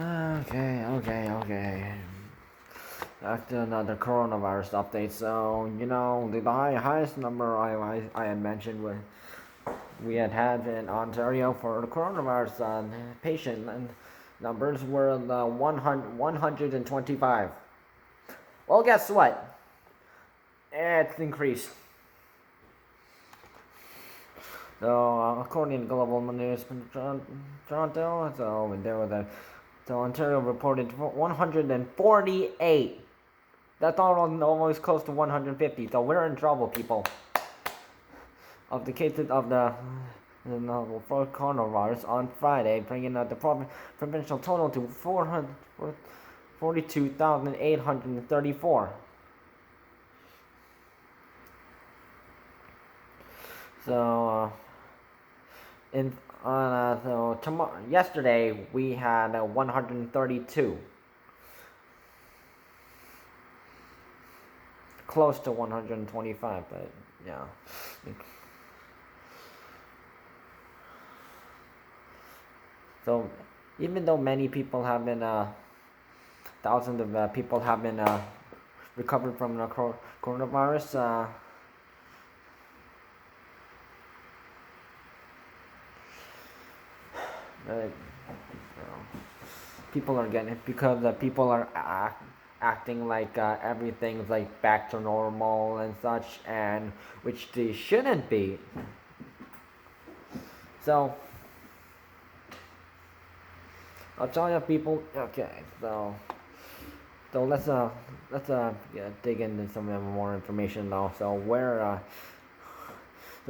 Okay. Back to another coronavirus update. So, the highest number I had mentioned we had in Ontario for the coronavirus patient numbers were the 125. Well, guess what? It's increased. So, according to Global News from Toronto, so Ontario reported 148. That's almost close to 150. So we're in trouble, people. Of the cases of the novel coronavirus on Friday, bringing the provincial total to 442,834. So, yesterday we had 132, close to 125, but yeah. So, even though many people have been, thousands of people have been recovered from the coronavirus, people are getting it because people are acting like everything's like back to normal and such, and which they shouldn't be. So I'll tell you, people. Okay, so let's dig into some more information now. So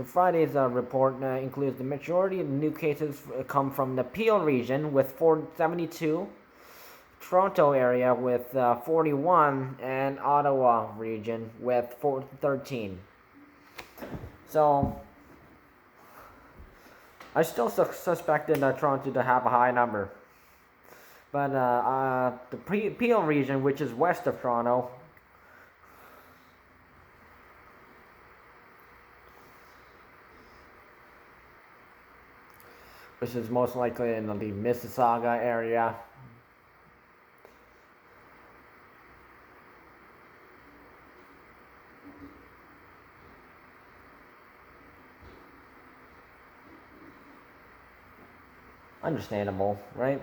Friday's report includes the majority of new cases come from the Peel region with 472, Toronto area with 41, and Ottawa region with 13. So I still suspected Toronto to have a high number. But the Peel region, which is west of Toronto, which is most likely in the Mississauga area. Understandable, right?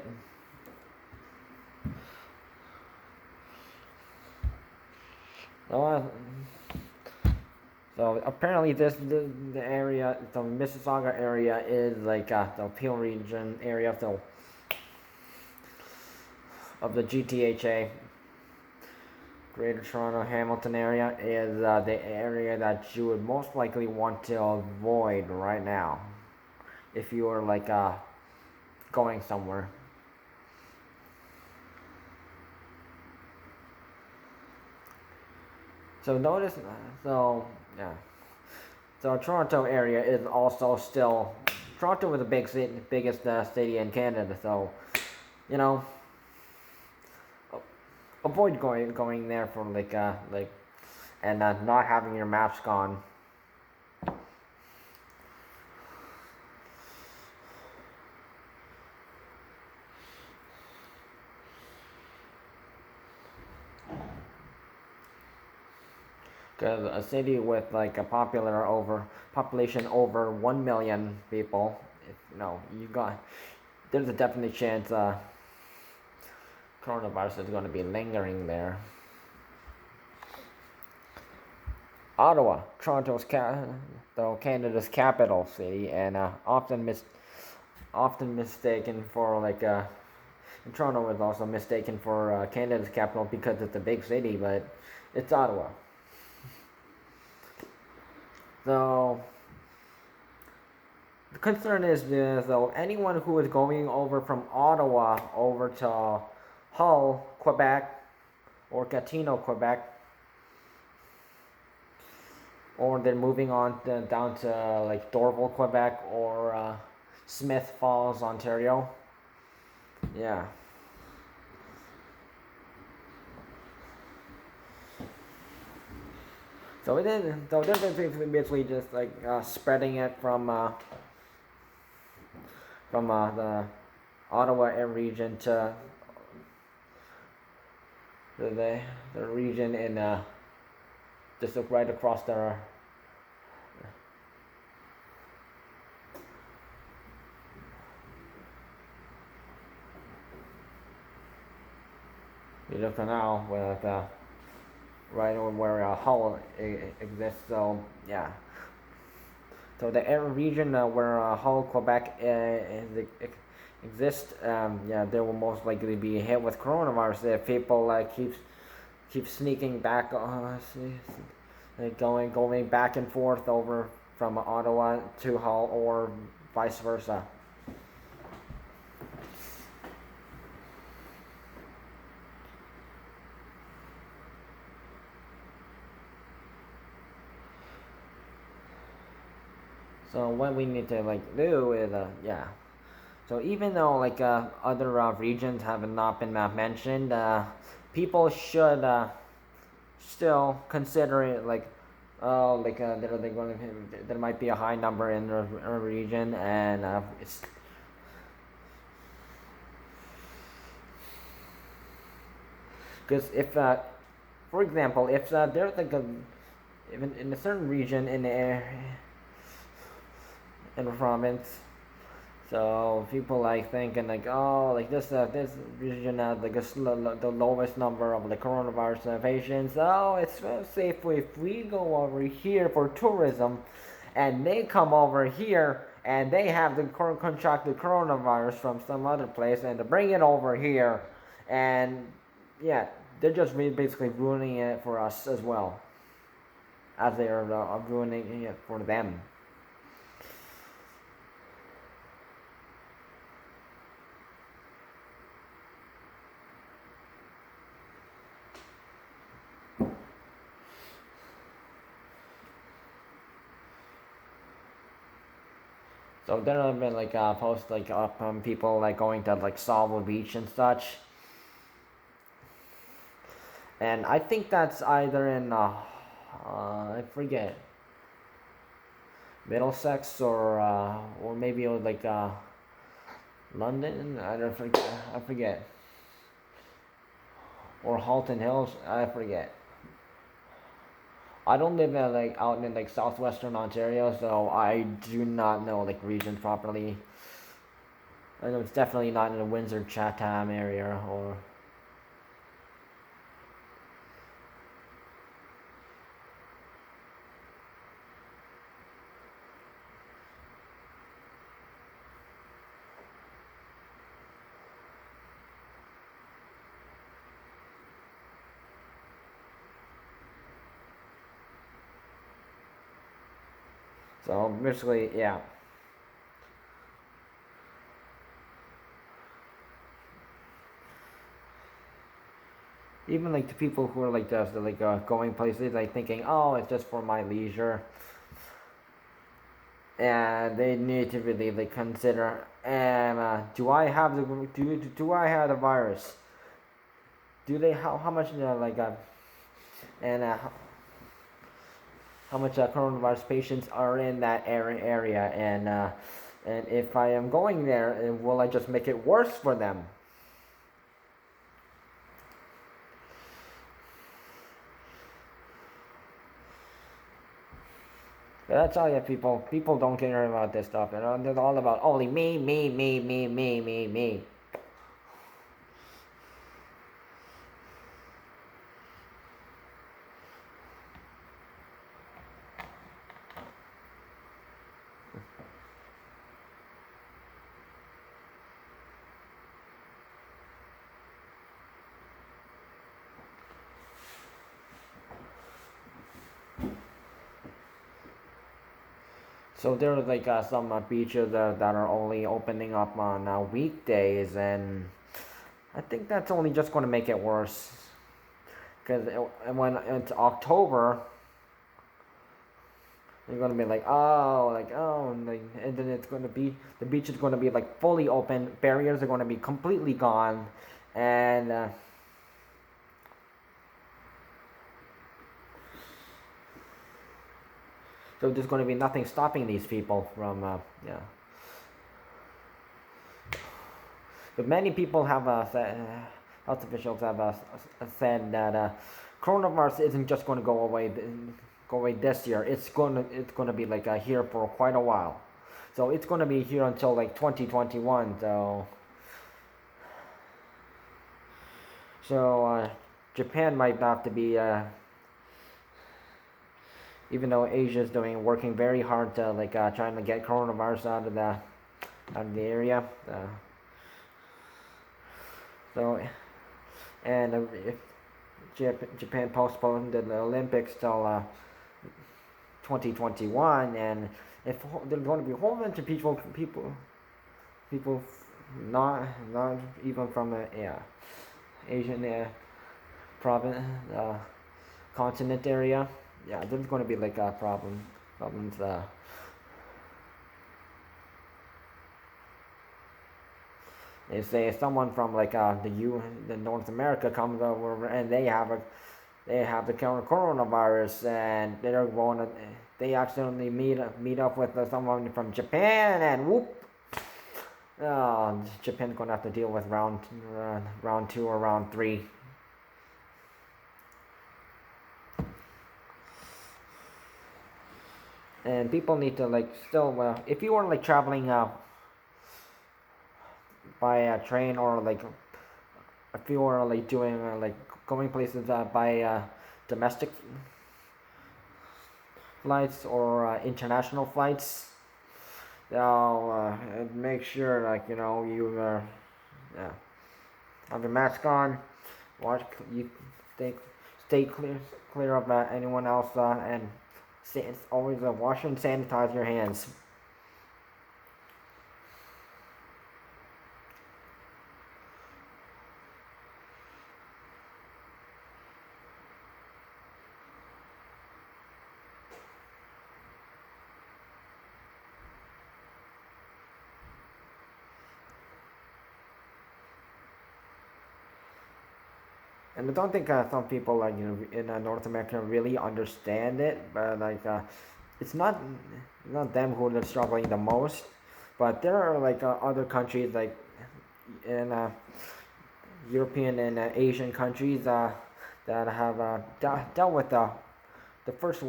So apparently the area, the Mississauga area is like the Peel region area of the GTHA, Greater Toronto Hamilton area, is the area that you would most likely want to avoid right now if you were like going somewhere. So Toronto area is also still, Toronto is the biggest city in Canada. So, avoid going there for and not having your mask on. Because a city with like a population over 1 million people, there's a definite chance coronavirus is going to be lingering there. Ottawa, Canada's capital city, and often mistaken for Toronto is also mistaken for Canada's capital because it's a big city, but it's Ottawa. So the concern is though anyone who is going over from Ottawa over to Hull, Quebec, or Gatineau, Quebec, or then moving on down to like Dorval, Quebec, or Smith Falls, Ontario. Yeah. So they're basically just like spreading it from the Ottawa region to the region in just look right across the. You look now with right where Hull exists. So yeah, so the area region where Hull, Quebec exists, yeah, they will most likely be hit with coronavirus if people keep sneaking back, going back and forth over from Ottawa to Hull or vice versa. So what we need to do is yeah. So even though other regions have not been mentioned, people should still consider it they're going to, there might be a high number in the region, and it's because if for example if there's even in a certain region in the in the province. So people thinking oh this region has the lowest number of the coronavirus patients. Oh, it's safe if we go over here for tourism, and they come over here and they have the contract the coronavirus from some other place and to bring it over here, and yeah, they're just basically ruining it for us as well as they are ruining it for them. So there have been posts up people going to Salvo Beach and such, and I think that's either in I forget Middlesex or maybe it was London. I forget, or Halton Hills. I forget. I don't live out in southwestern Ontario, so I do not know regions properly. I know it's definitely not in the Windsor Chatham area or. So basically, yeah. Even the people who are just going places thinking, oh, it's just for my leisure, and they need to really consider, and do I have the virus? Do they how much and how much coronavirus patients are in that area, and if I am going there, will I just make it worse for them? But that's all. Yeah, people don't care about this stuff, and they're all about only me, me, me, me, me, me, me. So there's some beaches that are only opening up on weekdays, and I think that's only just going to make it worse. Because when it's October, you're going to be and then it's going to be the beach is going to be fully open. Barriers are going to be completely gone, and so there's going to be nothing stopping these people from yeah. But many people health officials have said that coronavirus isn't just going to go away this year. It's going to be like here for quite a while. So it's going to be here until like 2021. So Japan might have to be, even though Asia's working very hard to trying to get coronavirus out of the area. So and if Japan postponed the Olympics till 2021, and if there's going to be a whole bunch of people not even from the Asian province continent area, there's going to be like a problems. They say someone from the North America comes over and they have the coronavirus, and they accidentally meet up with someone from Japan, and whoop, Japan's gonna have to deal with round 2 or round 3. And people need to still, if you are traveling by train, or if you are doing going places by domestic flights or international flights, make sure you have your mask on, you stay clear of anyone else, and always wash and sanitize your hands. And I don't think some people in North America really understand it, but it's not them who are struggling the most, but there are other countries in European and Asian countries that have dealt with the first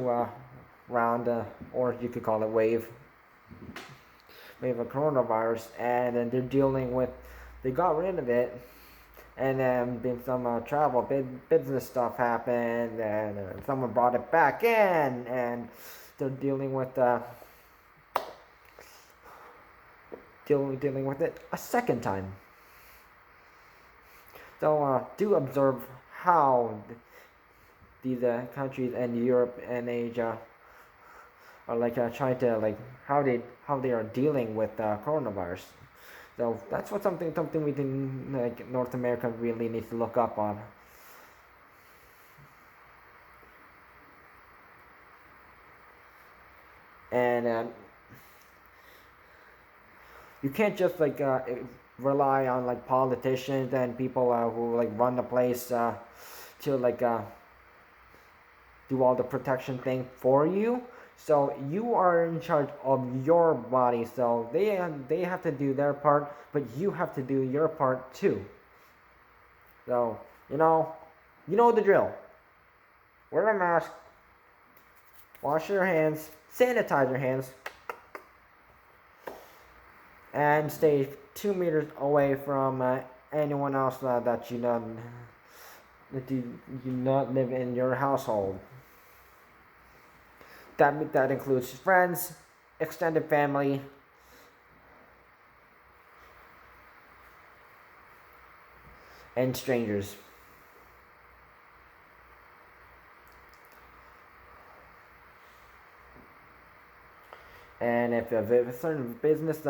round, or you could call it wave of coronavirus, and then they got rid of it. And then some travel business stuff happened, and someone brought it back in, and they're dealing with it a second time. So do observe how these countries in Europe and Asia are trying to how they are dealing with coronavirus. So that's something we think North America really needs to look up on. And you can't just rely on politicians and people who run the place to do all the protection thing for you. So you are in charge of your body. So they have to do their part, but you have to do your part too. So you know the drill. Wear a mask, wash your hands, sanitize your hands, and stay 2 meters away from anyone else that you do not live in your household. That includes friends, extended family, and strangers. And if a certain business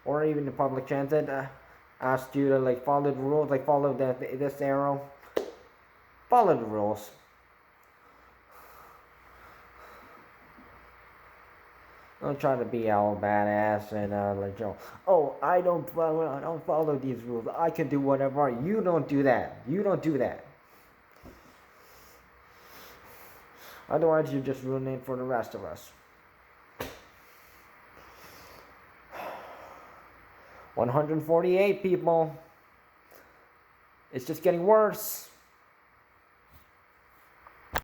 or even the public transit asks you to follow the rules, follow this arrow, follow the rules. Don't try to be all badass and I don't follow these rules. I can do whatever. You don't do that. You don't do that. Otherwise, you're just ruining it for the rest of us. 148 people It's just getting worse.